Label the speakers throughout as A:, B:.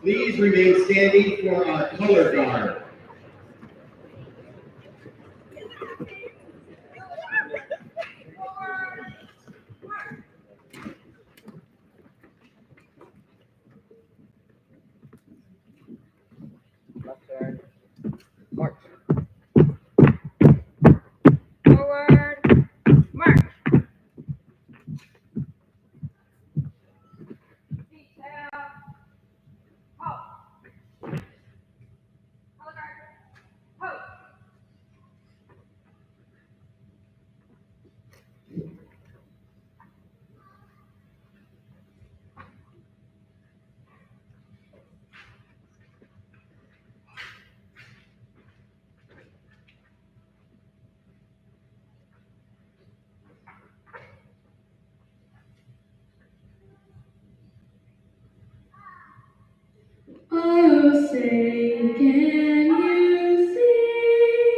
A: Please remain standing for our color guard.
B: Left turn. March. Forward. March. Detail. Halt. Color guard. Halt.
C: Oh, say, can you see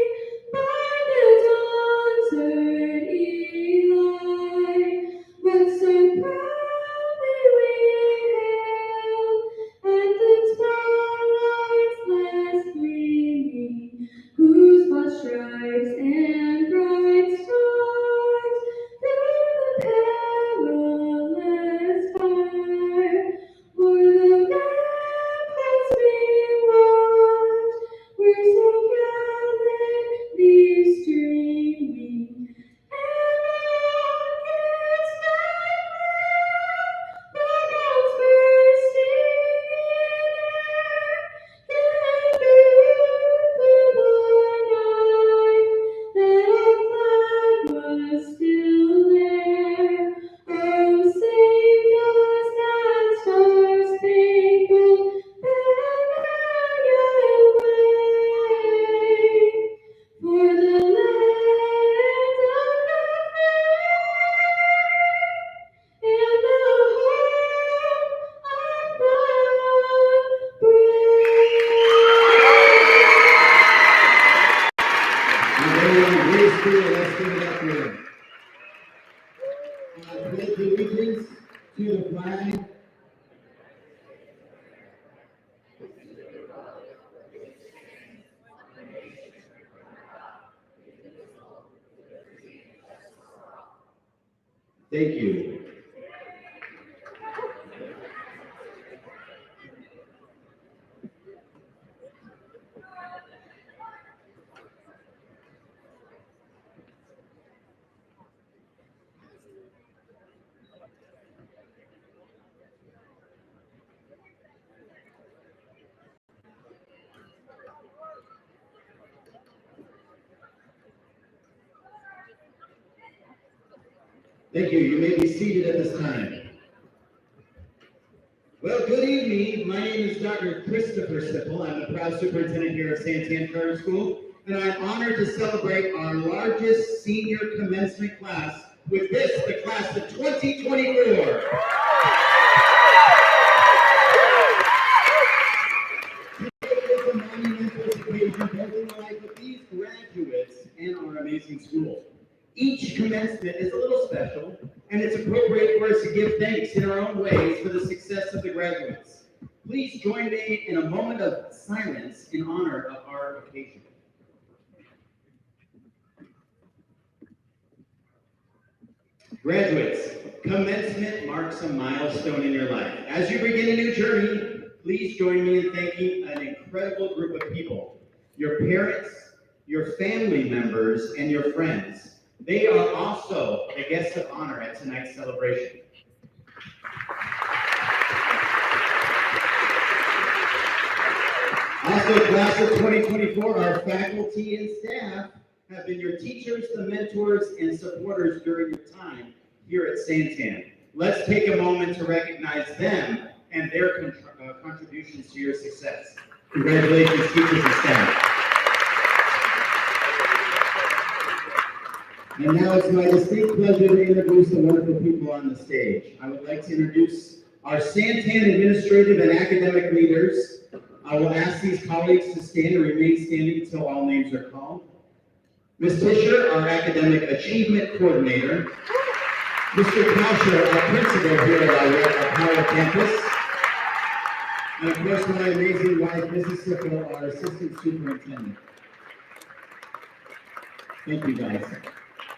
C: by the dawn's early light what so proudly we hailed at the twilight's last gleaming, whose broad stripes and bright stars through the perilous fire o'er the ramparts we watch,
A: to the flag. Thank you. Thank you. You may be seated at this time. Well, good evening. My name is Dr. Christopher Sipple. I'm the proud superintendent here at Santan Charter School, and I'm honored to celebrate our largest senior commencement class with this, the class of 2024. Today is a monumental occasion both in the life of these graduates and our amazing school. Each commencement is a little special, and it's appropriate for us to give thanks in our own ways for the success of the graduates. Please join me in a moment of silence in honor of our occasion. Graduates, commencement marks a milestone in your life. As you begin a new journey, please join me in thanking an incredible group of people, your parents, your family members, and your friends. They are also the guests of honor at tonight's celebration. Also, class of 2024, our faculty and staff have been your teachers, the mentors, and supporters during your time here at Santan. Let's take a moment to recognize them and their contributions to your success. Congratulations, teachers and staff. And now it's my distinct pleasure to introduce the wonderful people on the stage. I would like to introduce our Santan administrative and academic leaders. I will ask these colleagues to stand and remain standing until all names are called. Ms. Fisher, our academic achievement coordinator. Mr. Kausher, our principal here at our Power Campus. And of course, my amazing wife, Mrs. Sipple, our assistant superintendent. Thank you, guys.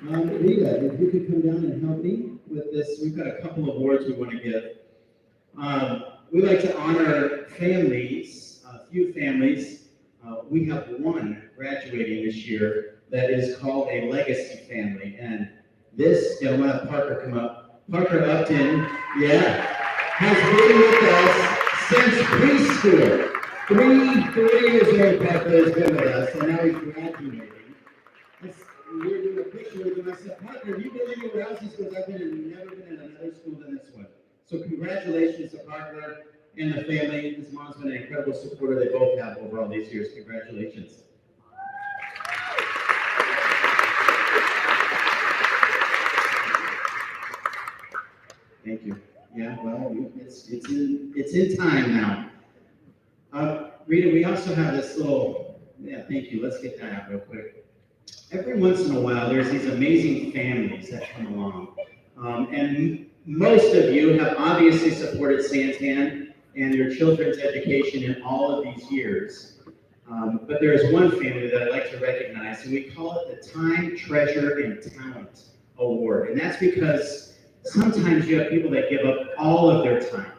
A: Rita, if you could come down and help me with this. We've got a couple of awards we want to give. We like to honor families, a few families. We have one graduating this year that is called a legacy family. And this, I want to have Parker come up. Parker Upton, has been with us since preschool. Three years old Parker has been with us, and now he's graduating. We're doing a picture with him. I said, Parker, have you been anywhere else? He goes, I've never been in another school than this one. So congratulations to Parker and the family. His mom's been an incredible supporter. They both have over all these years. Congratulations. Thank you. Yeah, well, it's in time now. Rita, we also have this little, thank you. Let's get that out real quick. Every once in a while, there's these amazing families that come along. And most of you have obviously supported Santan and your children's education in all of these years. But there is one family that I'd like to recognize, and we call it the Time, Treasure, and Talent Award. And that's because sometimes you have people that give up all of their time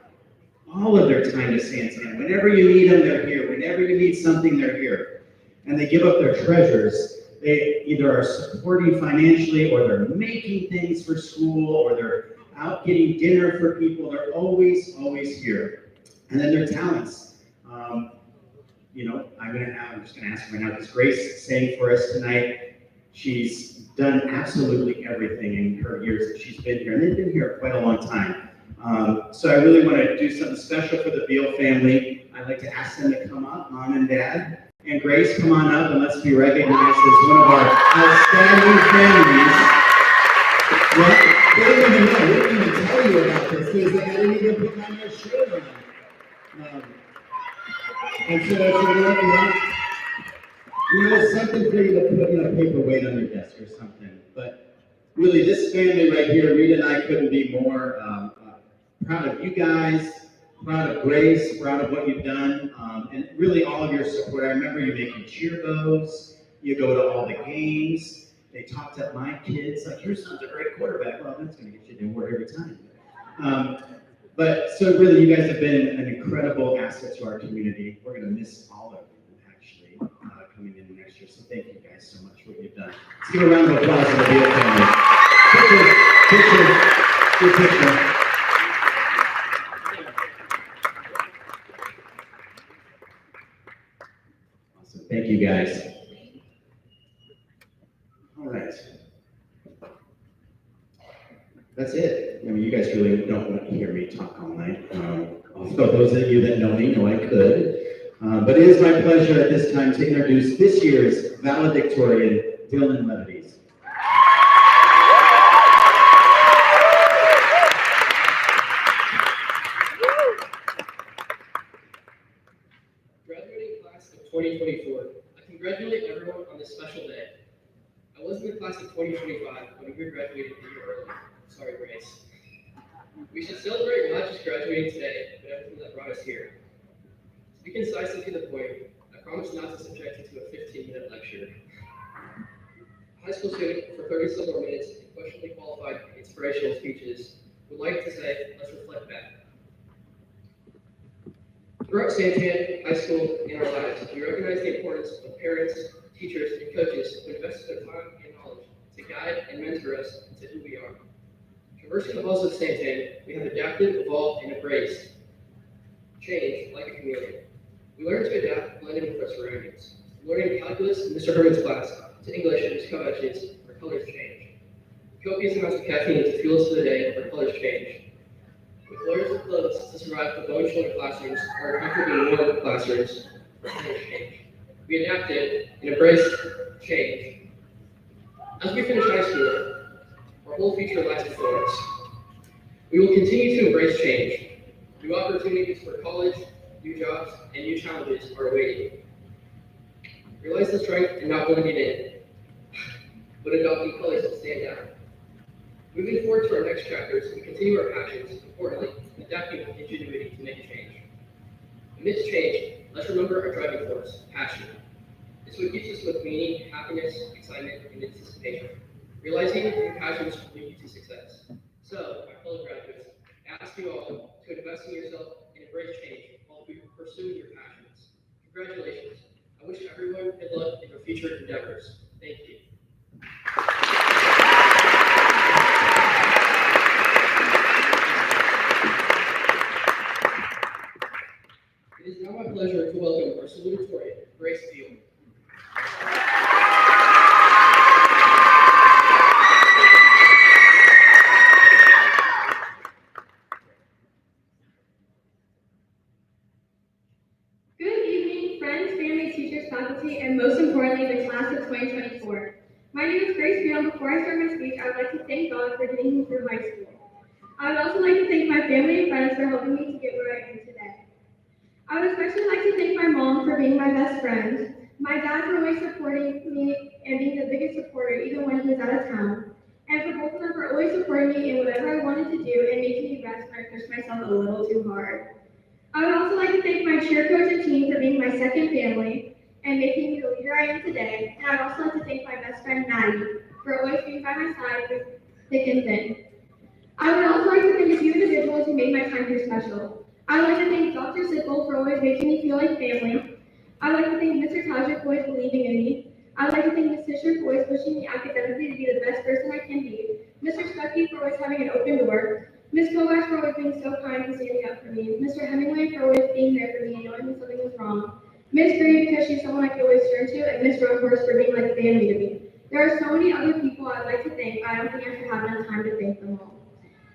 A: to Santan. Whenever you need them, they're here. Whenever you need something, they're here. And they give up their treasures. They either are supporting financially, or they're making things for school, or they're out getting dinner for people. They're always here. And then their talents. I'm just gonna ask right now, because Grace sang for us tonight. She's done absolutely everything in her years that she's been here, and they've been here quite a long time. So I really want to do something special for the Beal family. I'd like to ask them to come up, Mom and Dad. And Grace, come on up and let's be recognized as one of our outstanding families. Well, they didn't even know. We didn't even tell you about this. Because I didn't even put on their shirt on. And so it's something for you to put a paperweight on your desk or something. But really, this family right here, Rita and I couldn't be more proud of you guys, proud of Grace, proud of what you've done, and really all of your support. I remember you making cheer bows, you go to all the games. They talked up my kids, like, your son's a great quarterback. Well, that's going to get you an award every time. But so really, you guys have been an incredible asset to our community. We're going to miss all of you, actually, coming in next year. So thank you guys so much for what you've done. Let's give a round of applause to the Beal family. Good picture. Awesome. Thank you, guys. All right. That's it. I mean, you guys really don't want to hear me talk all night. Although those of you that know me know I could. But it is my pleasure at this time to introduce this year's valedictorian, Dylan Levities.
D: Graduating class of 2024, I congratulate everyone on this special day. I was in the class of 2025 when we graduated a year early. Sorry, Grace. We should celebrate not just graduating today, but everything that brought us here. To be concise and to the point, I promise not to subject you to a 15-minute lecture. A high school student for 30 some more minutes in questionably qualified inspirational speeches would like to say, let's reflect back. Throughout Santan High School in our lives, we recognize the importance of parents, teachers, and coaches who invest their time and knowledge to guide and mentor us into who we are. Traversing the halls of Santan, we have adapted, evolved, and embraced change like a chameleon. We learn to adapt, blending with our surroundings. Learning calculus in Mr. Herman's class to English and his co-etches, our colors change. Copious amounts of caffeine to fuel us for the day, our colors change. With layers of clothes to survive the bone shoulder classrooms, our comfortably warm classrooms, our colors change. We adapted and embraced change. As we finish high school, our whole future lies before us. We will continue to embrace change. New opportunities for college, new jobs, and new challenges are awaiting. Realize the strength and not blending in, but adopting colors that stand out. Moving forward to our next chapters, we continue our passions, importantly, adapting with ingenuity to make a change. Amidst change, let's remember our driving force, passion. It's what keeps us with meaning, happiness, excitement, and anticipation. Realizing your passions will lead you to success. So, my fellow graduates, I ask you all to invest in yourself and embrace change while we pursue your passions. Congratulations. I wish everyone good luck in your future endeavors. Thank you. It is now my pleasure to welcome our salutatorian, Grace Field.
C: Good evening, friends, family, teachers, faculty, and most importantly, the class of 2024. My name is Grace Field. Before I start my speech, I would like to thank God for getting me through high school. I would also like to thank my family and friends for helping me to get where I am today. I would especially like to thank my mom for being my best friend, my dad for always supporting me and being the biggest supporter even when he was out of town, and for both of them for always supporting me in whatever I wanted to do and making me rest when I pushed myself a little too hard. I would also like to thank my cheer coach and team for being my second family and making me the leader I am today, and I would also like to thank my best friend Maddie for always being by my side through thick and thin. I would also like to thank a few individuals who made my time here special. I would like to thank Dr. Sickle for always making me feel like family. I would like to thank Mr. Tajik for always believing in me. I would like to thank Ms. Fisher for always pushing me academically to be the best person I can be. Mr. Stuckey for always having an open door. Ms. Kovacs for always being so kind and standing up for me. Mr. Hemingway for always being there for me and knowing when something was wrong. Ms. Green because she's someone I can always turn to, and Ms. Rohorst for being like family to me. There are so many other people I'd like to thank, but I don't think I should have enough time to thank them all.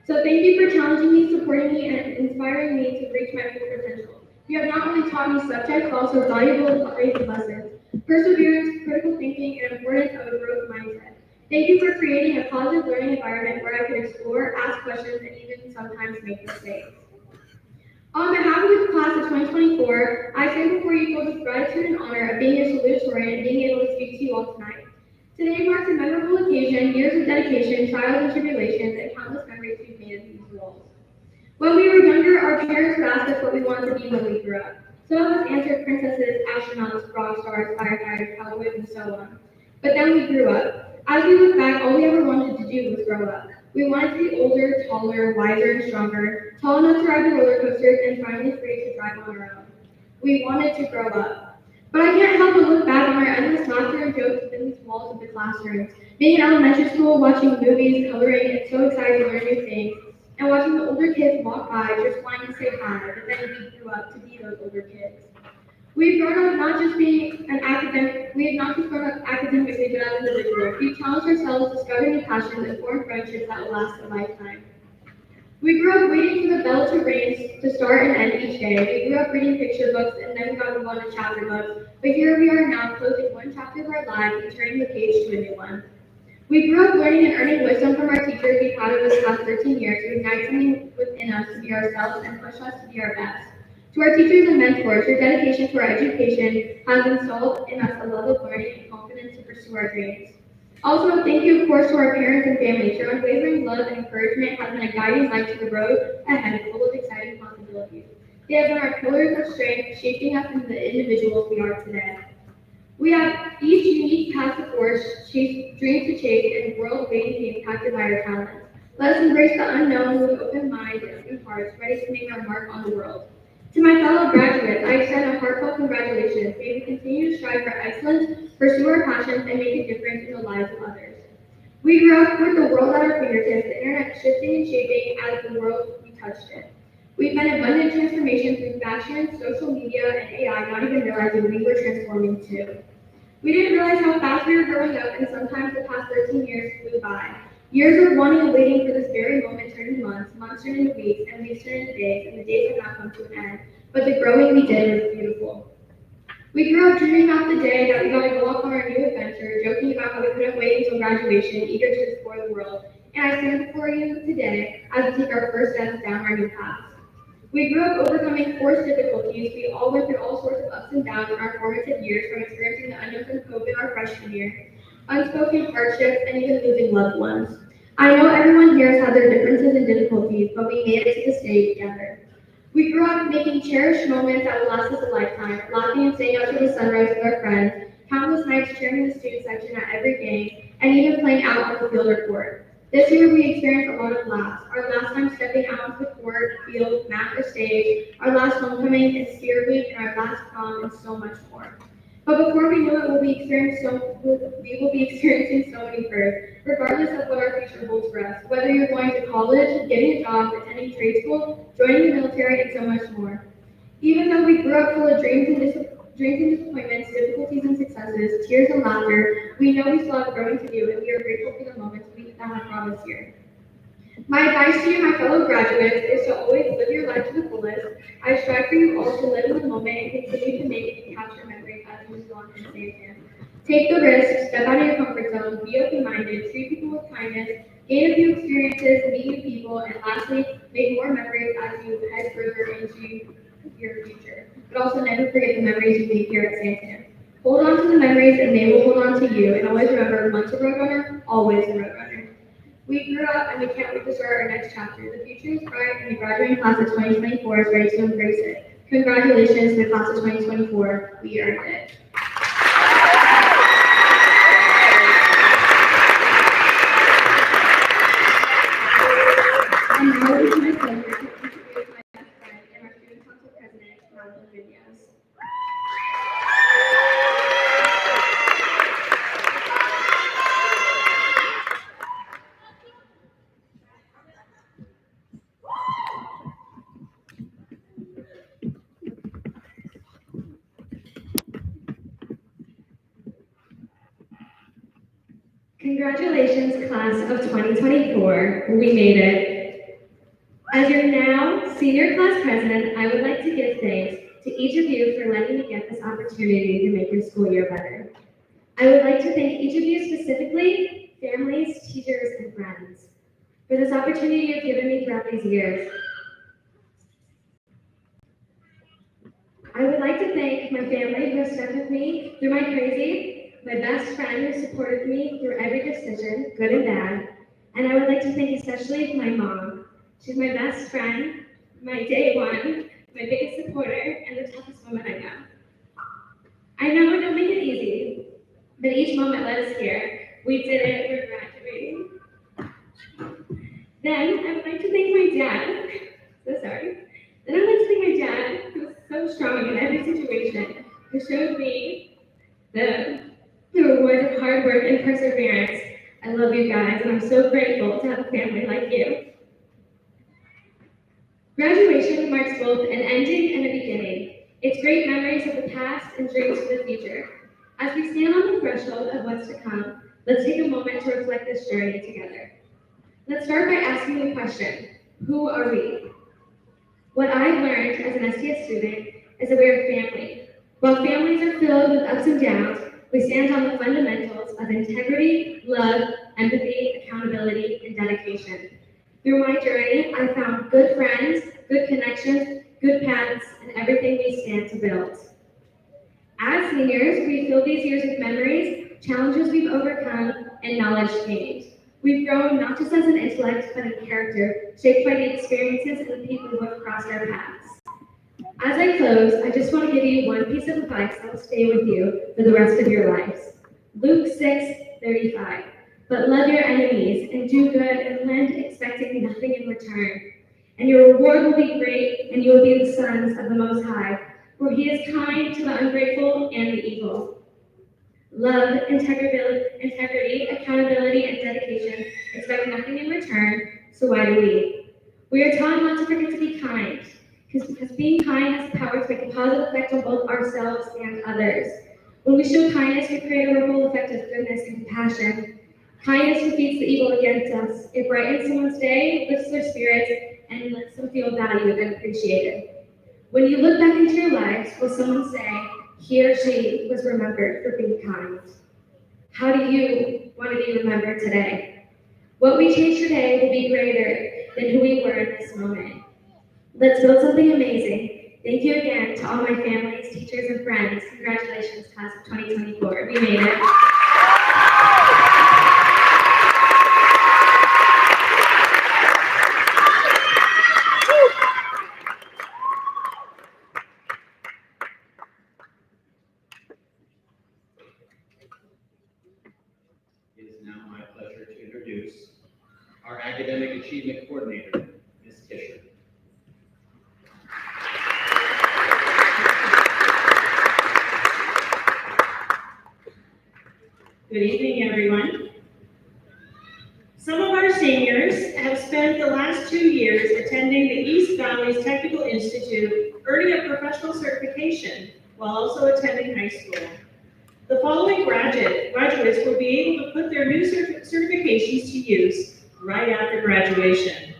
C: So thank you for challenging me, supporting me, and inspiring me to reach my full potential. You have not only taught me subjects, but also valuable and crazy lessons, perseverance, critical thinking, and importance of a growth mindset. Thank you for creating a positive learning environment where I could explore, ask questions, and even sometimes make mistakes. On behalf of the class of 2024, I stand before you filled with gratitude and honor of being your salutatorian and being able to speak to you all tonight. Today marks a memorable occasion, years of dedication, trials and tribulations, and countless memories we've made of these roles. When we were our parents would ask us what we wanted to be when we grew up. Some of us answered princesses, astronauts, rock stars, firefighters, cowboys, and so on. But then we grew up. As we look back, all we ever wanted to do was grow up. We wanted to be older, taller, wiser, and stronger, tall enough to ride the roller coasters, and finally free to drive on our own. We wanted to grow up. But I can't help but look back on our endless laughter and jokes within these walls of the classrooms. Being in elementary school, watching movies, coloring, and so excited to learn new things, and watching the older kids walk by just wanting to say hi, but then we grew up to be those older kids. We've grown up not just being an academic, we have not just grown up academically, but as individuals. We've challenged ourselves, discovered new passions, and formed friendships that will last a lifetime. We grew up waiting for the bell to ring to start and end each day. We grew up reading picture books and then we got to move on to chapter books. But here we are now, closing one chapter of our lives and turning the page to a new one. We grew up learning and earning wisdom from our teachers we've had over the past 13 years to ignite something within us to be ourselves and push us to be our best. To our teachers and mentors, your dedication to our education has installed in us a love of learning and confidence to pursue our dreams. Also, thank you, of course, to our parents and families. Your unwavering love and encouragement has been a guiding light to the road ahead, full of exciting possibilities. They have been our pillars of strength, shaping us into the individuals we are today. We have each unique path to forge, dreams to chase, and world waiting to be impacted by our talents. Let us embrace the unknown with open minds and open hearts, ready to make our mark on the world. To my fellow graduates, I extend a heartfelt congratulations. May we continue to strive for excellence, pursue our passions, and make a difference in the lives of others. We grew up with the world at our fingertips, the internet shifting and shaping as the world we touched it. We've been abundant transformation through fashion, social media, and AI, not even realizing we were transforming too. We didn't realize how fast we were growing up, and sometimes the past 13 years flew by. Years of wanting and waiting for this very moment turned into months, months turned into weeks, and weeks turned into days, and the days have now come to an end. But the growing we did was beautiful. We grew up dreaming about the day that we got to go off on our new adventure, joking about how we couldn't wait until graduation, eager to explore the world. And I stand before you today as we take our first steps down our new path. We grew up overcoming forced difficulties. We all went through all sorts of ups and downs in our formative years, from experiencing the unknowns of COVID our freshman year, unspoken hardships, and even losing loved ones. I know everyone here has had their differences and difficulties, but we made it to this day together. We grew up making cherished moments that will last us a lifetime, laughing and staying out to the sunrise with our friends, countless nights cheering the student section at every game, and even playing out on the field or court. This year we experienced a lot of laughs. Our last time stepping out onto the court, field, mat, or stage, our last homecoming and Spirit Week, and our last prom, and so much more. But before we know it, we will be experiencing so many firsts, regardless of what our future holds for us. Whether you're going to college, getting a job, attending trade school, joining the military, and so much more. Even though we grew up full of dreams and disappointments, difficulties and successes, tears and laughter, we know we still have growing to do, and we are grateful for the moments that have brought us here. My advice to you, my fellow graduates, is to always live your life to the fullest. I strive for you all to live in the moment and continue to make and capture memories as you move on and stay exam. Take the risk, step out of your comfort zone, be open-minded, treat people with kindness, gain a few experiences, meet new people, and lastly, make more memories as you head further into your future. But also never forget the memories you make here at Santan. Hold on to the memories and they will hold on to you. And always remember, once a Roadrunner, always a Roadrunner. We grew up and we can't wait to start our next chapter. The future is bright and the graduating class of 2024 is ready to embrace it. Congratulations to the class of 2024. We earned it. And now it is my pleasure to introduce my best friend and our student council president, Madeline Vinyas. Congratulations, class of 2024. We made it. As your now senior class president, I would like to give thanks to each of you for letting me get this opportunity to make your school year better. I would like to thank each of you specifically, families, teachers, and friends, for this opportunity you've given me throughout these years. I would like to thank my family who has stuck with me through my crazy, my best friend who supported me through every decision, good and bad, and I would like to thank especially my mom. She's my best friend, my day one, my biggest supporter, and the toughest woman I know. I know it don't make it easy, but each moment led us here. We did it, we're graduating. Then I would like to thank my dad. So sorry. Then I would like to thank my dad, who was so strong in every situation, who showed me the rewards of hard work and perseverance. I love you guys, and I'm so grateful to have a family like you. Graduation marks both an ending and a beginning. It's great memories of the past and dreams for the future. As we stand on the threshold of what's to come, let's take a moment to reflect this journey together. Let's start by asking the question, who are we? What I've learned as an STS student is that we are family. While families are filled with ups and downs, we stand on the fundamentals of integrity, love, empathy, accountability, and dedication. Through my journey, I found good friends, good connections, good paths, and everything we stand to build. As seniors, we fill these years with memories, challenges we've overcome, and knowledge gained. We've grown not just as an intellect, but in character, shaped by the experiences and the people who have crossed our paths. As I close, I just want to give you one piece of advice that will stay with you for the rest of your lives. Luke 6:35. But love your enemies and do good and lend expecting nothing in return. And your reward will be great, and you will be the sons of the Most High, for he is kind to the ungrateful and the evil. Love, integrity, accountability, and dedication expect nothing in return, so why do we? We are taught not to forget to be kind, because being kind has the power to make a positive effect on both ourselves and others. When we show kindness, we create a ripple effect of goodness and compassion. Kindness defeats the evil against us. It brightens someone's day, lifts their spirits, and lets them feel valued and appreciated. When you look back into your lives, will someone say, he or she was remembered for being kind? How do you want to be remembered today? What we change today will be greater than who we were in this moment. Let's build something amazing. Thank you again to all my families, teachers, and friends. Congratulations, class of 2024. We made it.
A: It is now my pleasure to introduce our Academic Achievement Coordinator, Ms. Tischer.
E: Good evening, everyone. Some of our seniors have spent the last 2 years attending the East Valley's Technical Institute, earning a professional certification while also attending high school. The following graduates will be able to put their new certifications to use right after graduation.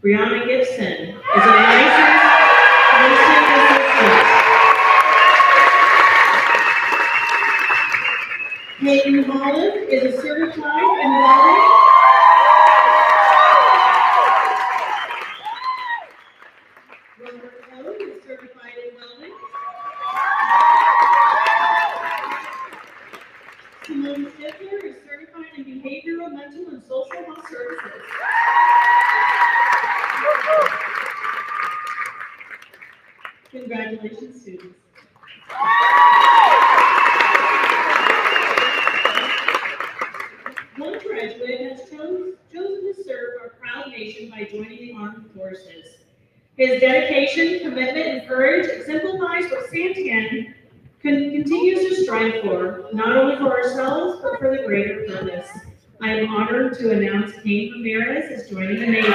E: Brianna Gibson is a licensed nursing assistant. Hayden Holland is a certified in welding. Robert Code is certified in welding. Simone Stifler is certified in behavioral, mental, and social health services. Congratulations, students. One graduate has chosen to serve our proud nation by joining the armed forces. His dedication, commitment, and courage exemplifies what Santan continues to strive for, not only for ourselves, but for the greater purpose. I am honored to announce Kane Ramirez is joining the Navy.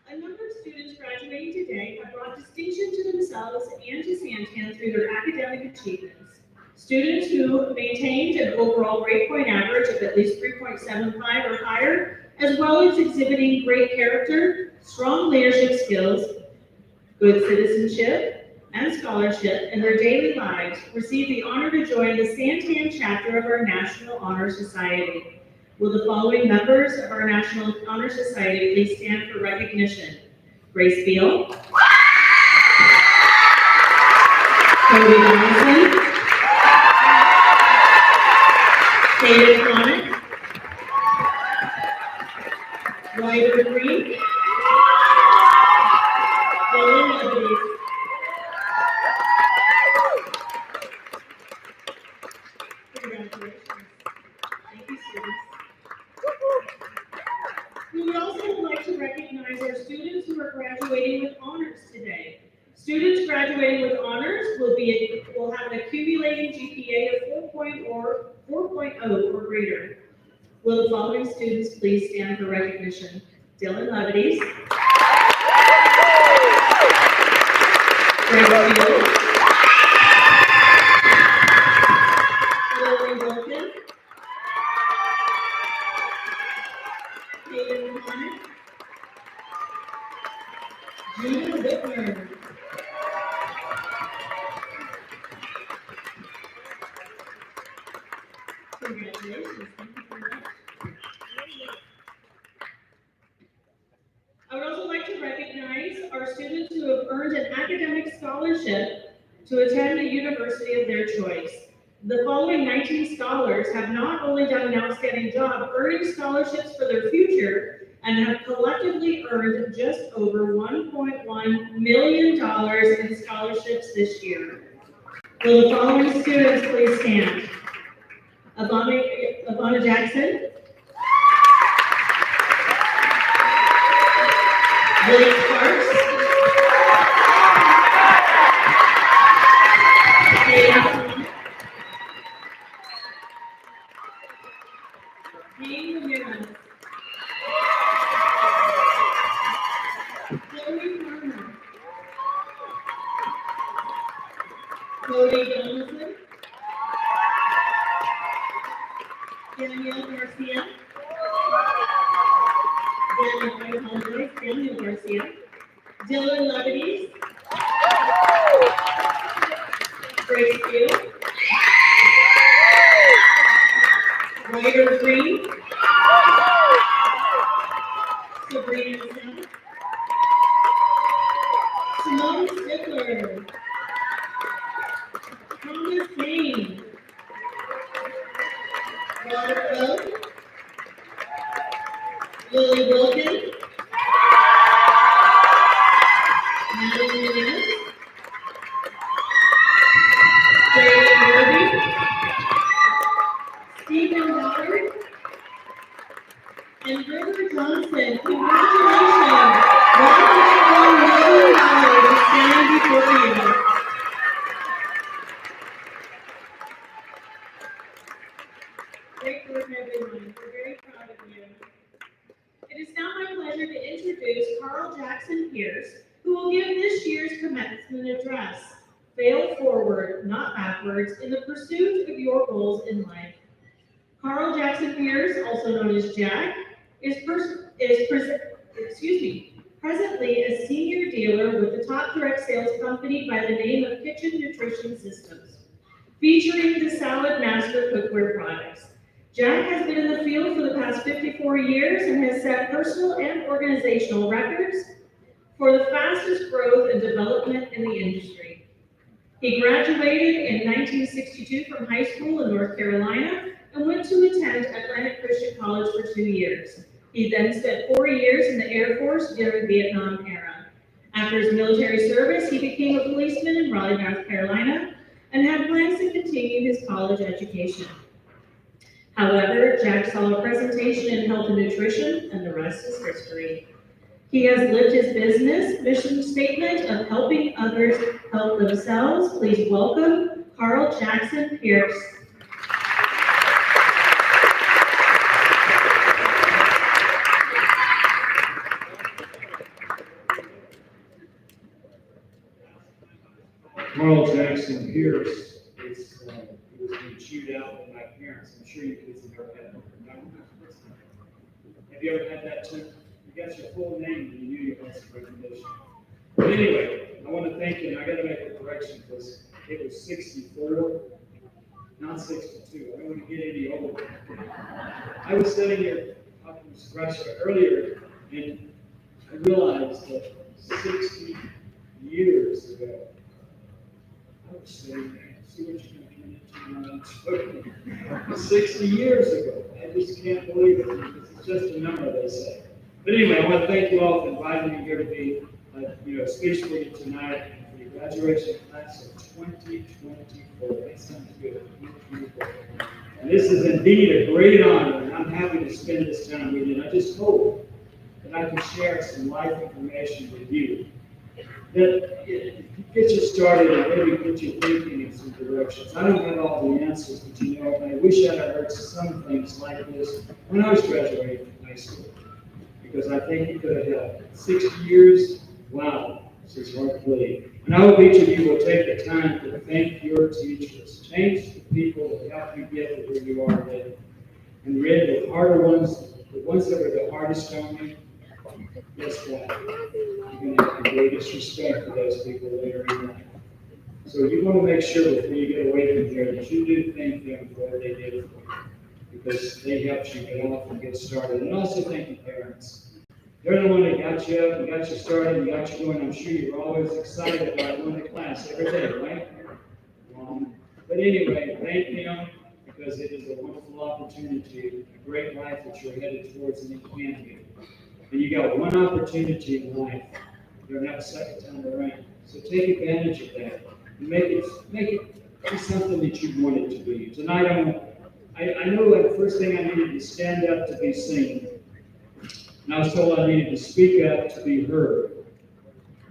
E: A number of students graduating today have brought distinction to themselves and to Santan through their academic achievements. Students who maintained an overall grade point average of at least 3.75 or higher, as well as exhibiting great character, strong leadership skills, good citizenship, and scholarship in their daily lives, receive the honor to join the Santan chapter of our National Honor Society. Will the following members of our National Honor Society please stand for recognition? Grace Beal, Cody Johnson, Congratulations. Thank you, students. We would also like to recognize our students who are graduating with honors today. Students graduating with honors will have an accumulating GPA of 4.0 or greater. Will the following students please stand for recognition? Dylan Levities. Greg Field. Lily Wilkin. Hayden Connor. Gina Whitmer. Congratulations. Thank you very much. I would also like to recognize our students who have earned an academic scholarship to attend a university of their choice. The following 19 scholars have not only done an outstanding job earning scholarships for their future, and have collectively earned just over $1.1 million in scholarships this year. Will the following students please stand? Ivana Jackson. Lily Sparks. Hayden Ramirez. Chloe Farmer. Cody Donaldson. Danielle Garcia. Daniel Garcia. Dylan Levities. Grace Field. Ryder Green. Sabrina Smith. Simone Stifler. Thomas Payne. Robert Pope. Lily Wilkin. Madeline Menez. David Murphy. Stephen Goddard. And River Johnson. Congratulations! $1.1 million is standing before you. Great work, everyone. We're very proud of you. It is now my pleasure to introduce Carl Jackson Pierce, who will give this year's commencement address. Fail forward, not backwards, in the pursuit of your goals in life. Carl Jackson Pierce, also known as Jack, is presently a senior dealer with the top direct sales company by the name of Kitchen Nutrition Systems, featuring the Salad Master cookware products. Jack has been in the field for the past 54 years and has set personal and organizational records for the fastest growth and development in the industry. He graduated in 1962 from high school in North Carolina and went to attend Atlantic Christian College for 2 years. He then spent 4 years in the Air Force during the Vietnam era. After his military service, he became a policeman in Raleigh, North Carolina, and had plans to continue his college education. However, Jack saw a presentation in health and nutrition, and the rest is history. He has lived his business mission statement of helping others help themselves. Please welcome Carl Jackson Pierce.
F: Carl Jackson Pierce was being chewed out by my parents. I'm sure you kids have ever had that. Have you ever had that too? You got your full name and you knew you had some recognition. But anyway, I want to thank you, and I got to make a correction because it was 64, not 62. I don't want to get any older. I was sitting here talking to Russia earlier, and I realized that 60 years ago, I was sitting there, see what you're going to get into. 60 years ago. I just can't believe it because it's just a number, they say. But anyway, I want to thank you all for inviting me here to be speech for you tonight for the graduation class of 2024. That sounds good. 2024. This is indeed a great honor, and I'm happy to spend this time with you. And I just hope that I can share some life information with you that get you started and maybe get you thinking in some directions. I don't have all the answers, but you know, I wish I'd heard some things like this when I was graduating from high school, because I think it could have helped. 60 years, wow, this is hard to believe. And I hope each of you will take the time to thank your teachers. Change the people that helped you get to where you are today. And read the harder ones, the ones that were the hardest on you, guess what? You're going to have the greatest respect for those people later in life. So you want to make sure before you get away from here that you do thank them for what they did for you, because they helped you get off and get started. And also thank your parents. They're the one that got you up and got you started and got you going. I'm sure you were always excited about going to class every day, right? But anyway, thank them, because it is a wonderful opportunity, a great life that you're headed towards, and it can be. And you got one opportunity in life. You don't have a second time around. So take advantage of that and make it be something that you want it to be. Tonight, I know that the first thing I needed to stand up to be seen. And I was told I needed to speak up to be heard.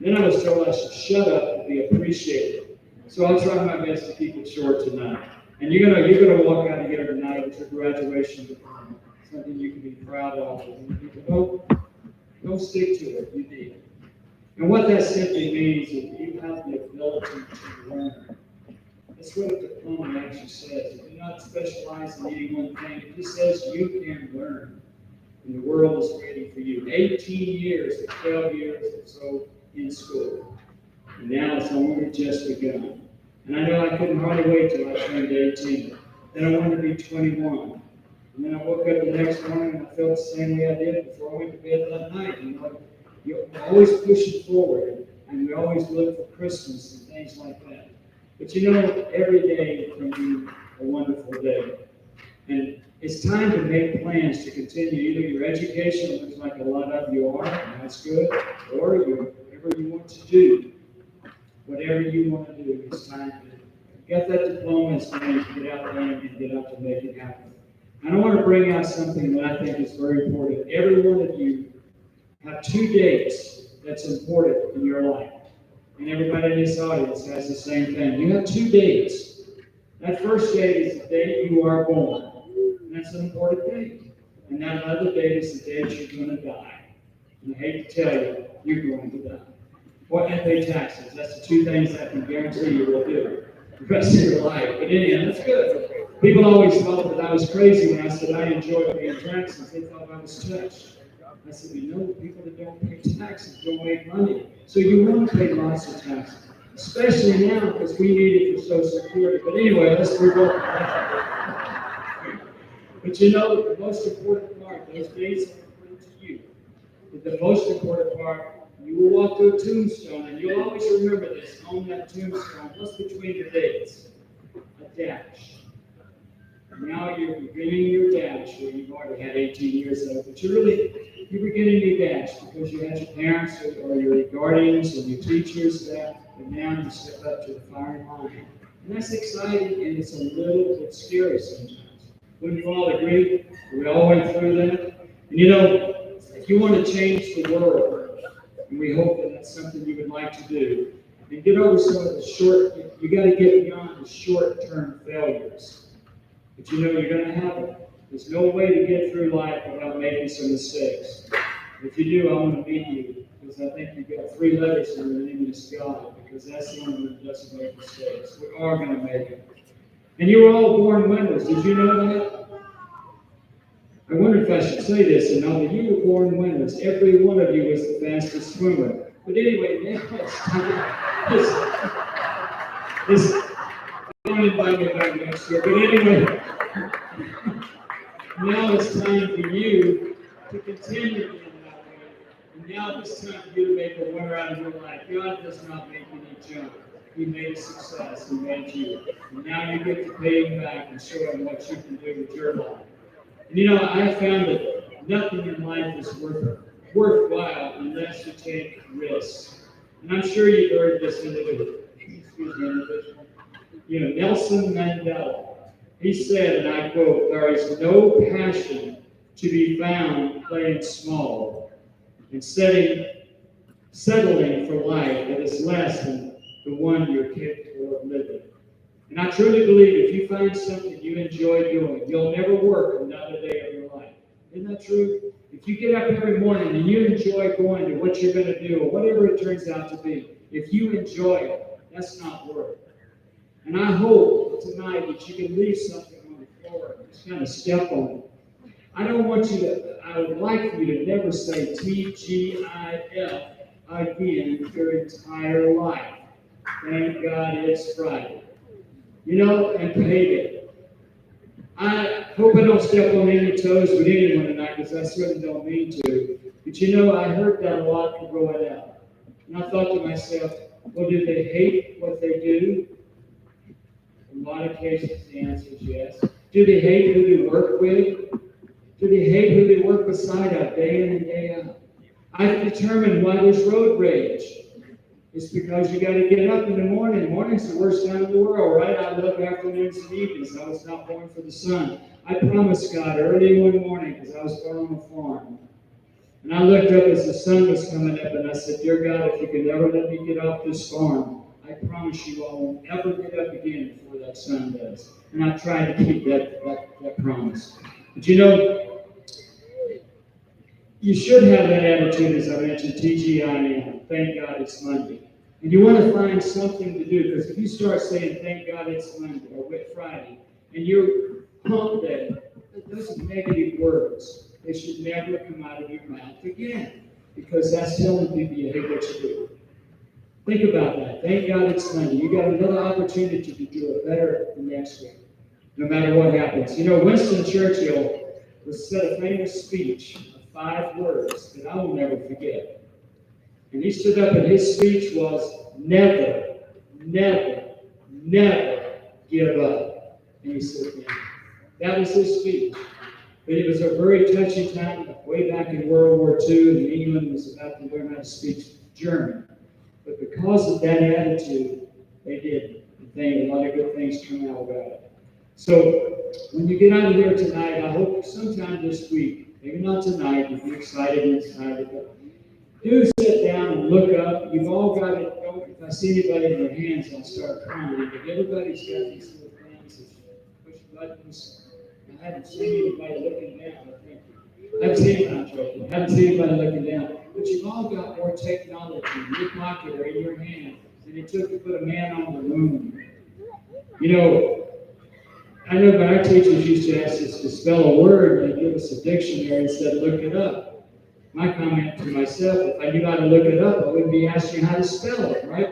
F: Then I was told I should shut up to be appreciated. So I'll try my best to keep it short tonight. And you're gonna walk out of here tonight with your graduation diploma, something you can be proud of. And people don't stick to it. You did. And what that simply means is you have the ability to learn. That's what a diploma actually says. It does not specialize in any one thing. It just says you can learn. And the world is waiting for you. 18 years or 12 years or so in school. And now it's only just begun. And I know I couldn't hardly wait till I turned 18. Then I wanted to be 21. And then I woke up the next morning and I felt the same way I did before I went to bed that night. You know, you're always pushing forward, and we always look for Christmas and things like that. But you know, every day can be a wonderful day. And it's time to make plans to continue either your education, looks like a lot of you are, and that's good, or whatever you want to do. Whatever you want to do, it's time to get that diploma. It's time to get out there and get out to make it happen. And I want to bring out something that I think is very important. Every one of you have 2 dates that's important in your life. And everybody in this audience has the same thing. You have 2 dates. That first date is the day you are born. And that's an important date. And that other date is the date you're going to die. And I hate to tell you, you're going to die. What, and pay taxes. That's the 2 things I can guarantee you will do the rest of your life. But anyhow, that's good. People always thought that I was crazy when I said I enjoy paying taxes. They thought I was touched. I said, we know people that don't pay taxes don't make money. So you want to pay lots of taxes, especially now because we need it for Social Security. But anyway, let's move on. But you know, the most important part, those days are important to you. But the most important part, you will walk to a tombstone, and you'll always remember this on that tombstone. What's between your dates? A dash. Now you're beginning your dash, where you've already had 18 years of it, but you're beginning your dash because you had your parents or your guardians and your teachers there, and now you step up to the firing line. And that's exciting, and it's a little bit scary sometimes. Wouldn't you all agree? We all went through that. And you know, if you want to change the world, and we hope that that's something you would like to do, and get over some of the you got to get beyond the short-term failures. But you know you're going to have it. There's no way to get through life without making some mistakes. If you do, I want to meet you, because I think you've got 3 letters in your name, and it's God, because that's the only one that doesn't make mistakes. We are going to make it. And you were all born winners. Did you know that? I wonder if I should say this or not, but you were born winners. Every one of you was the fastest swimmer. But anyway, now it's time. Don't invite me back next year. But anyway, now it's time for you to continue in that way. And now it's time for you to make a winner out of your life. God does not make any junk. He made a success. He made you. And now you get to pay him back and show him what you can do with your life. And you know, I found that nothing in life is worthwhile unless you take risks. And I'm sure you've heard this individual. Excuse me, individual. You know, Nelson Mandela. He said, and I quote, "There is no passion to be found playing small and settling for life that is less than the one you're capable of living." And I truly believe if you find something you enjoy doing, you'll never work another day of your life. Isn't that true? If you get up every morning and you enjoy going to what you're going to do, or whatever it turns out to be, if you enjoy it, that's not work. And I hope tonight that you can leave something on the floor and just kind of step on it. I don't want you to, I would like for you to never say TGIF again your entire life. Thank God it's Friday. You know, and payday. I hope I don't step on any toes with anyone tonight, because I certainly don't mean to. But you know, I heard that a lot growing up. And I thought to myself, well, do they hate what they do? In a lot of cases, the answer is yes. Do they hate who they work with? Do they hate who they work beside out day in and day out? I've determined why there's road rage. It's because you got to get up in the morning. Morning's the worst time in the world, right? I love afternoons and evenings. I was not born for the sun. I promised God early one morning, because I was born on a farm. And I looked up as the sun was coming up, and I said, "Dear God, if you could ever let me get off this farm, I promise you I won't ever get up again before that sun does." And I tried to keep that promise. But you know, you should have that attitude, as I mentioned, TGIM. Thank God it's Monday. And you want to find something to do, because if you start saying, "Thank God it's Monday," or "With Friday," and you're hump day, those are negative words. They should never come out of your mouth again, because that's telling people you hate what you do. Think about that. Thank God it's Monday. You got another opportunity to do it better the next week, no matter what happens. You know, Winston Churchill said a famous speech of 5 words that I will never forget. And he stood up, and his speech was, "Never, never, never give up." And he said, yeah. That was his speech. But it was a very touching time, way back in World War II, and England was about to learn how to speak German. But because of that attitude, they did. A lot of good things come out about it. So when you get out of here tonight, I hope sometime this week, maybe not tonight, if you're excited inside, but do sit down and look up. You've all got it. If I see anybody in their hands, I'll start crying. But everybody's got these little things that push buttons. I haven't seen anybody looking down. I haven't seen anybody looking down. But you've all got more technology in your pocket or in your hand than it took to put a man on the moon. You know, I know our teachers used to ask us to spell a word, and they'd give us a dictionary and said, "Look it up." My comment to myself, if I knew how to look it up, I wouldn't be asking how to spell it, right?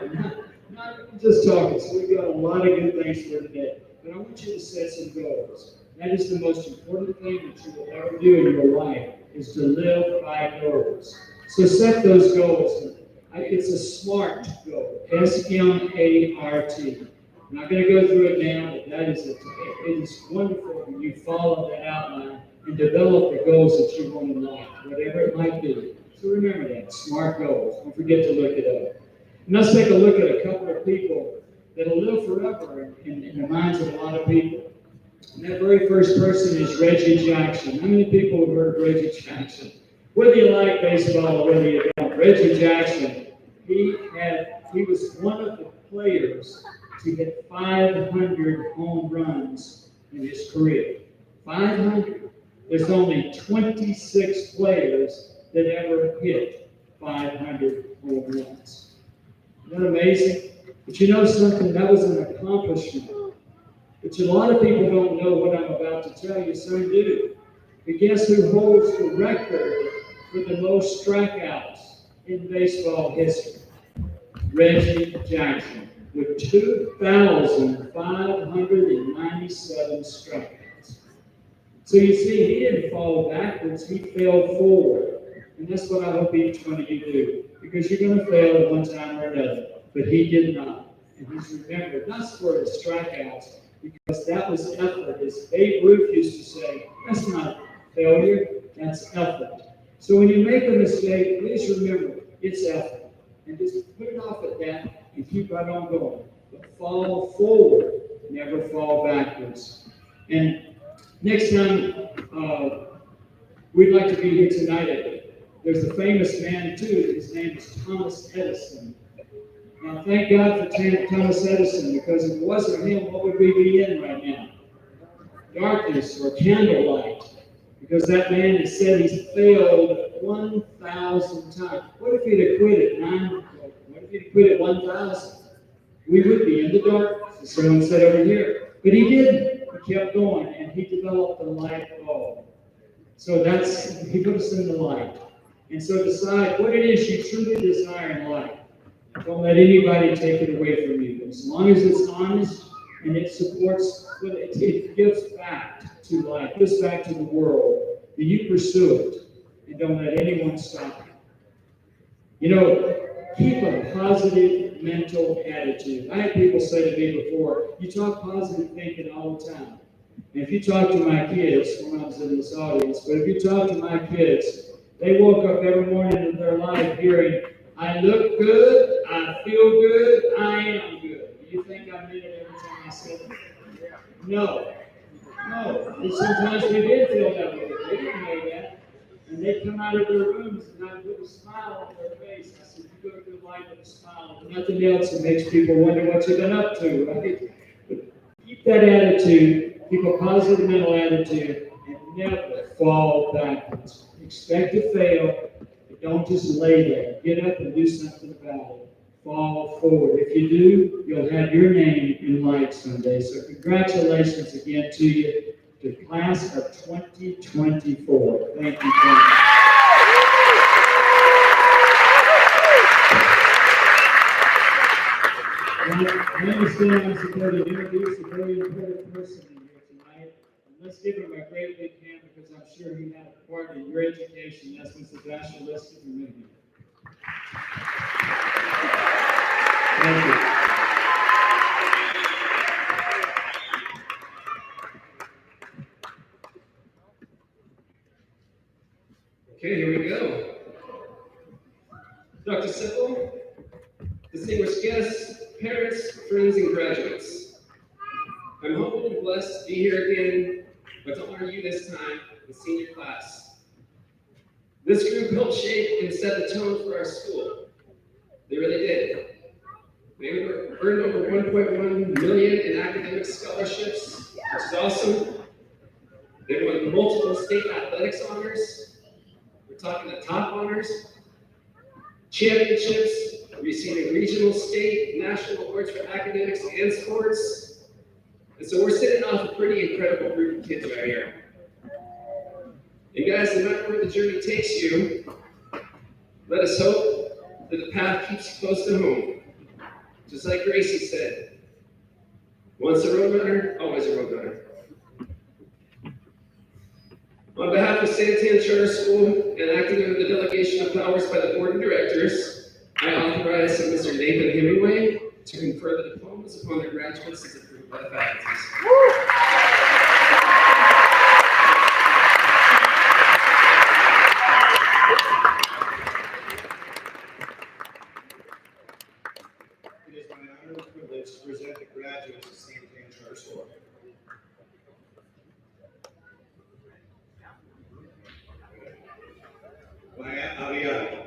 F: Not just talking. So we've got a lot of good things for today. But I want you to set some goals. That is the most important thing that you will ever do in your life, is to live by goals. So set those goals. It's a SMART goal, SMART. I'm not going to go through it now, but it is wonderful when you follow that outline and develop the goals that you want in life, whatever it might be. So remember that, SMART goals. Don't forget to look it up. And let's take a look at a couple of people that will live forever in the minds of a lot of people. And that very first person is Reggie Jackson. How many people have heard of Reggie Jackson? Whether you like baseball or whether you don't, Reggie Jackson, he was one of the players to hit 500 home runs in his career. 500. There's only 26 players that ever hit 500 home runs. Isn't that amazing? But you know something? That was an accomplishment. But a lot of people don't know what I'm about to tell you, some do. But guess who holds the record for the most strikeouts in baseball history? Reggie Jackson, with 2,597 strikeouts. So you see, he didn't fall backwards, he fell forward. And that's what I hope each one of you do, because you're going to fail at one time or another. But he did not. And he's remembered, not for his strikeouts, because that was effort. As Babe Ruth used to say, that's not failure, that's effort. So when you make a mistake, please remember, it's effort. And just put it off at that and keep right on going. But fall forward, never fall backwards. And next time, we'd like to be here tonight. There's a famous man too, his name is Thomas Edison. Now, thank God for Thomas Edison, because if it wasn't him, what would we be in right now? Darkness or candlelight, because that man has said he's failed 1,000 times. What if he'd have quit at 9? What if he'd have quit at 1,000? We would be in the dark, as someone said over here. But he didn't. He kept going, and he developed the light bulb. So he put us in the light. And so decide what it is you truly desire in life. Don't let anybody take it away from you. As long as it's honest and it supports, it gives back to life, gives back to the world, then you pursue it and don't let anyone stop you. You know, keep a positive mental attitude. I had people say to me before, you talk positive thinking all the time. And if you talk to my kids, when I was in this audience, but if you talk to my kids, they woke up every morning in their life hearing, I look good, I feel good, I am good. Do you think I meant it every time I said it? No. And sometimes we did feel that way. They didn't know that. And they'd come out of their rooms and I'd put a smile on their face. I said, you go to good life with a smile. If nothing else, it makes people wonder what you've been up to, right? But keep that attitude, keep a positive mental attitude, and never fall backwards. Expect to fail, but don't just lay there. Get up and do something about it. Fall forward. If you do, you'll have your name in light someday. So congratulations again to you, to class of 2024. Thank you. I understand I'm supposed to introduce a very important person in here tonight. Let's give him a great big hand, because I'm sure he had a part in your education. That's Mr. Dasher Liston from Michigan. Thank you.
G: Okay, here we go. Dr. Sippel, distinguished guests, parents, friends, and graduates. I'm humbled and blessed to be here again, but to honor you this time, the senior class. This group helped shape and set the tone for our school. They really did. They earned over 1.1 million in academic scholarships, which is awesome. They won multiple state athletics honors. We're talking the top honors, championships, receiving regional, state, national awards for academics and sports. And so we're sitting off a pretty incredible group of kids right here. And guys, no matter where the journey takes you, let us hope that the path keeps you close to home. Just like Gracie said, once a road runner, always a road runner. On behalf of Santan Charter School and acting under the delegation of powers by the Board of Directors, I authorize Mr. Nathan Hemingway to confer the diplomas upon the graduates as approved by the faculties.
A: It is my honor and privilege to present the graduates of Santan Charter School. Maya Aliana.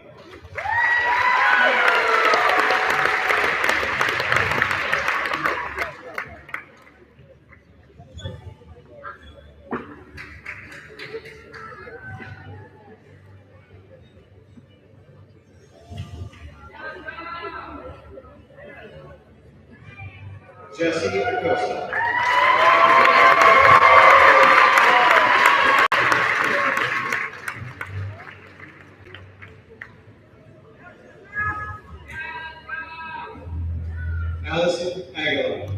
A: Jesse Acosta. Allison Aguilar.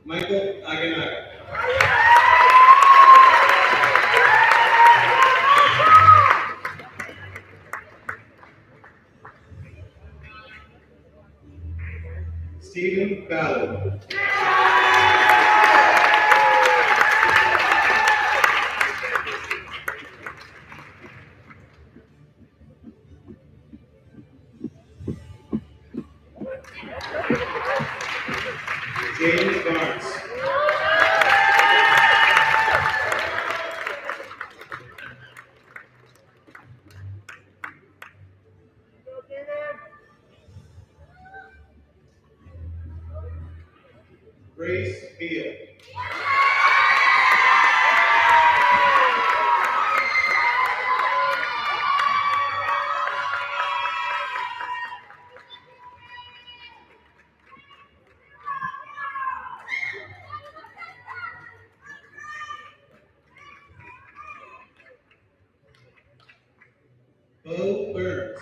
A: Michael Aganaga. Stephen Ballard. Bo Burns.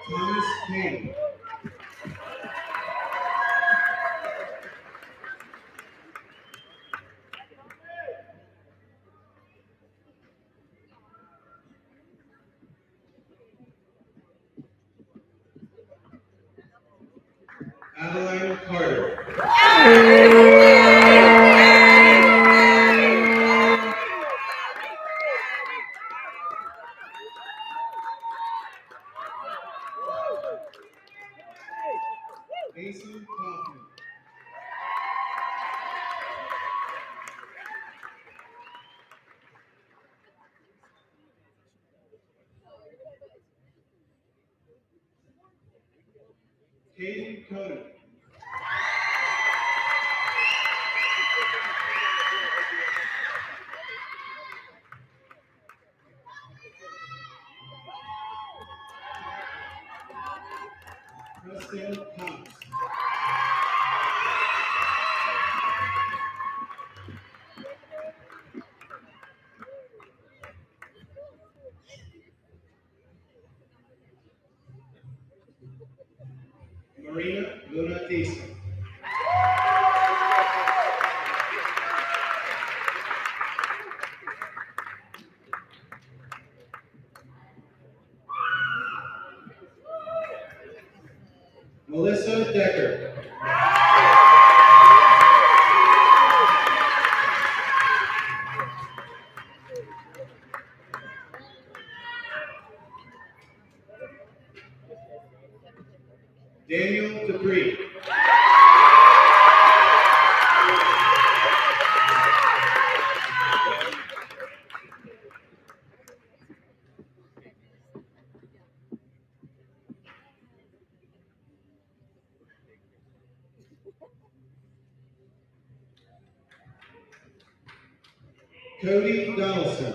A: Thomas Payne. Adeline Carter. Mason Kaufman. Hayden Conan. Preston Cox. Marina Luna Thiessen. Melissa Decker. Daniel Dupree. Cody Donaldson.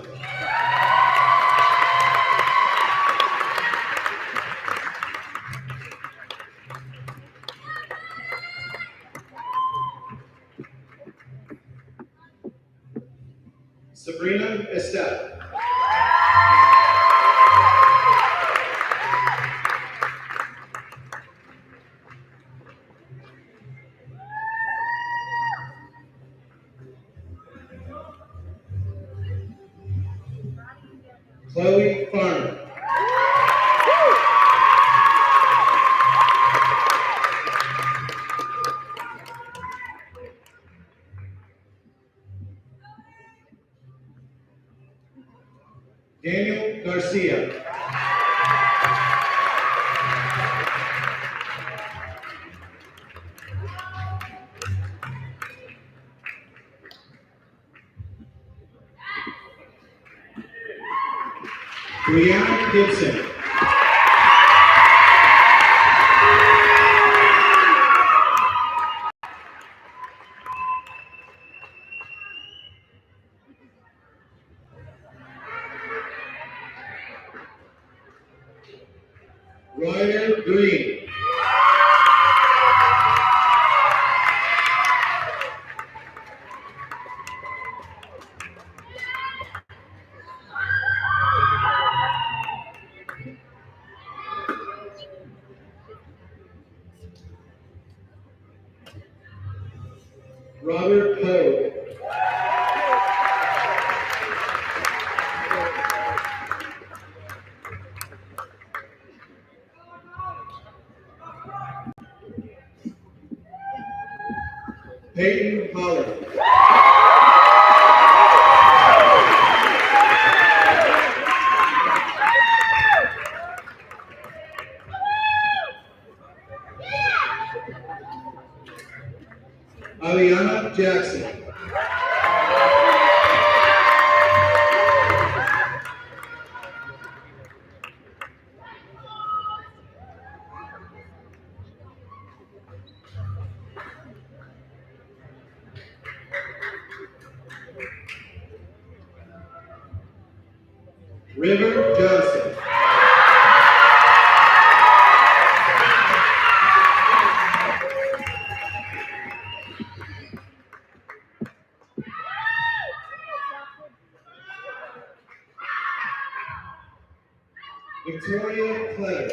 A: Sabrina Estelle. Chloe Farmer. Daniel Garcia. Brianna Gibson. Ryder Green. Robert Poe. Peyton Holland. Aliana Jackson. River Johnson. Victoria Clever.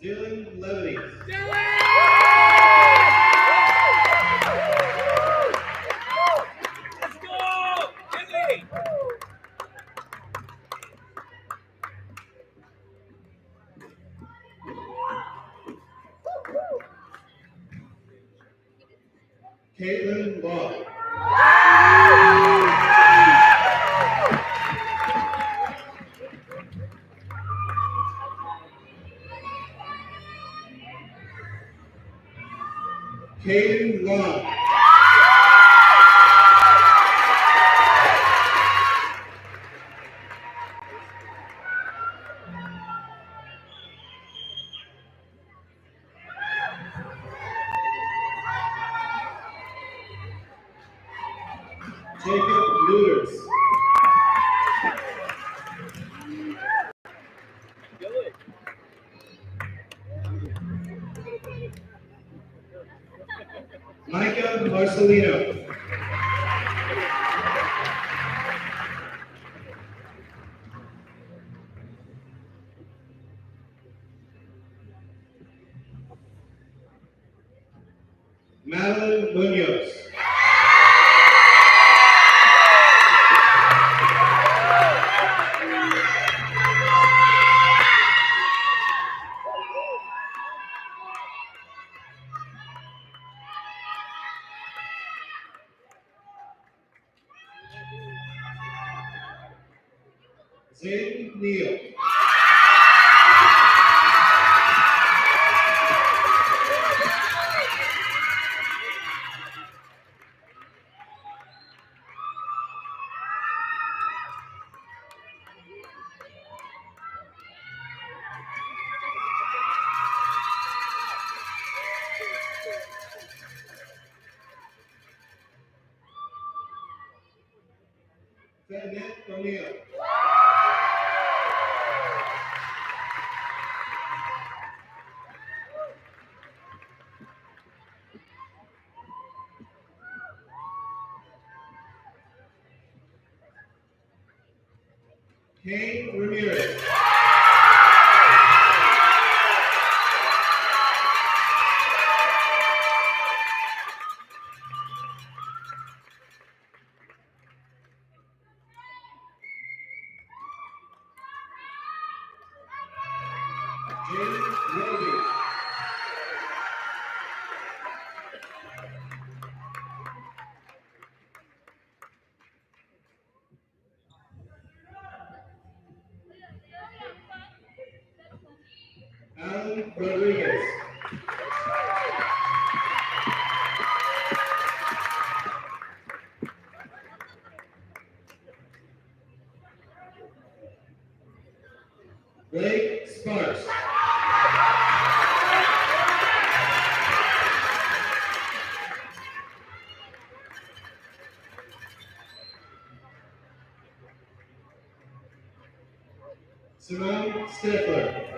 A: Dylan Levity.
H: Let's go! Henry!
A: Caitlin Law. Caden Long. Jacob Looters. Micah Marcelino. Madeline Munoz. Zayden Neal. Bennett O'Neill. Kane Ramirez. James Roby. Alan Rodriguez. Blake Sparks. Simone Stifler.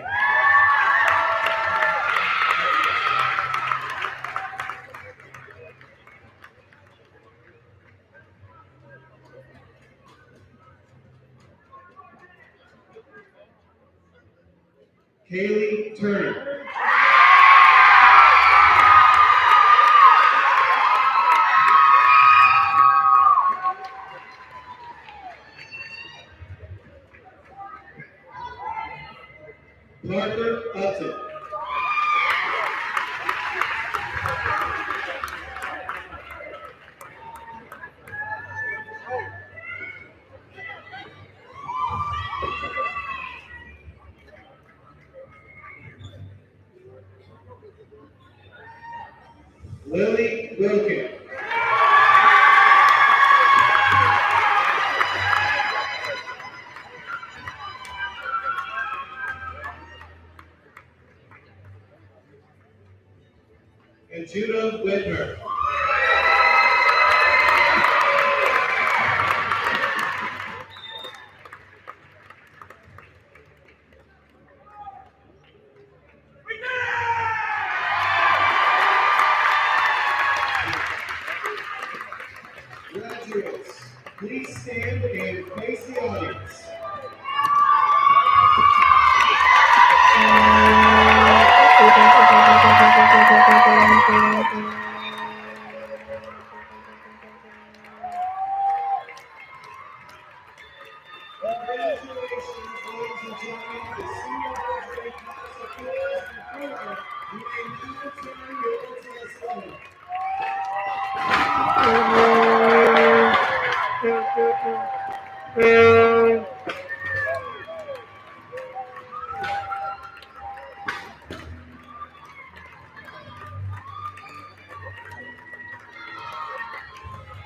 A: Kaylee Turner. Parker Upton. Lily Wilkin. And Judah Whitmer.
G: Graduates, please stand and face the audience. Congratulations, ladies and gentlemen, the senior graduating class of 2004. You may now turn your testimony.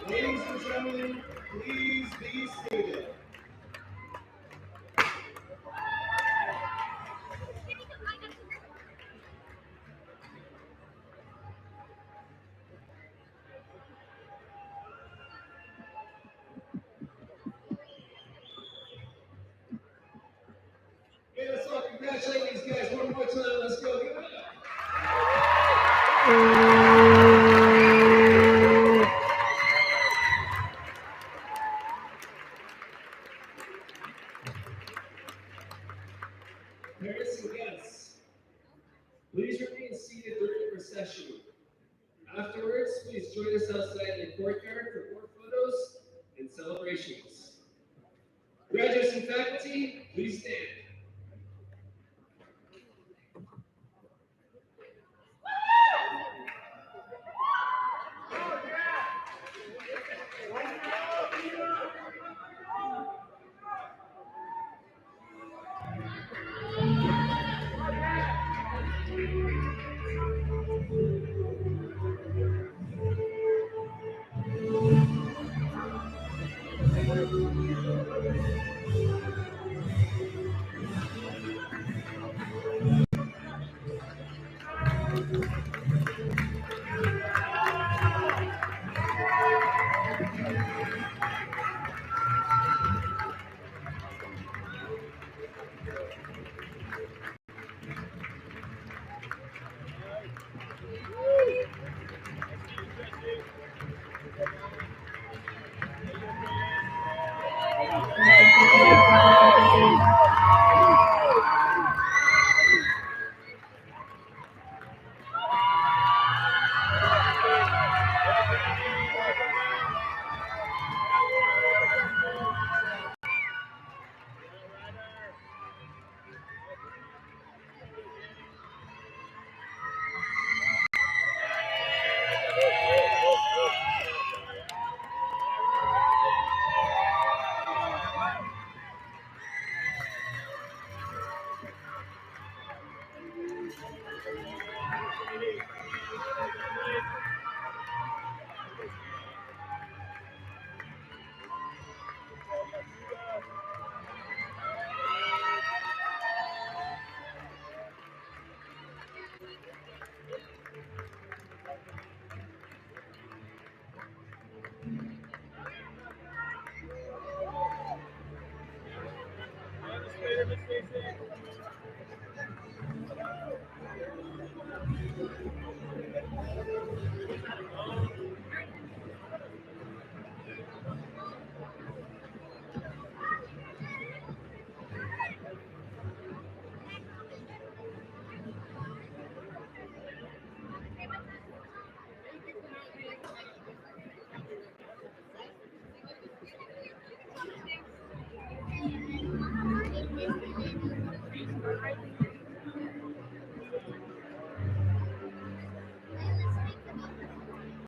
G: Ladies and gentlemen, please be seated. Okay, let's all congratulate these guys one more time. Let's go. Give it up. Parents and guests, please remain seated during the procession. Afterwards, please join us outside in the courtyard for more photos and celebrations. Graduates and faculty, please stand.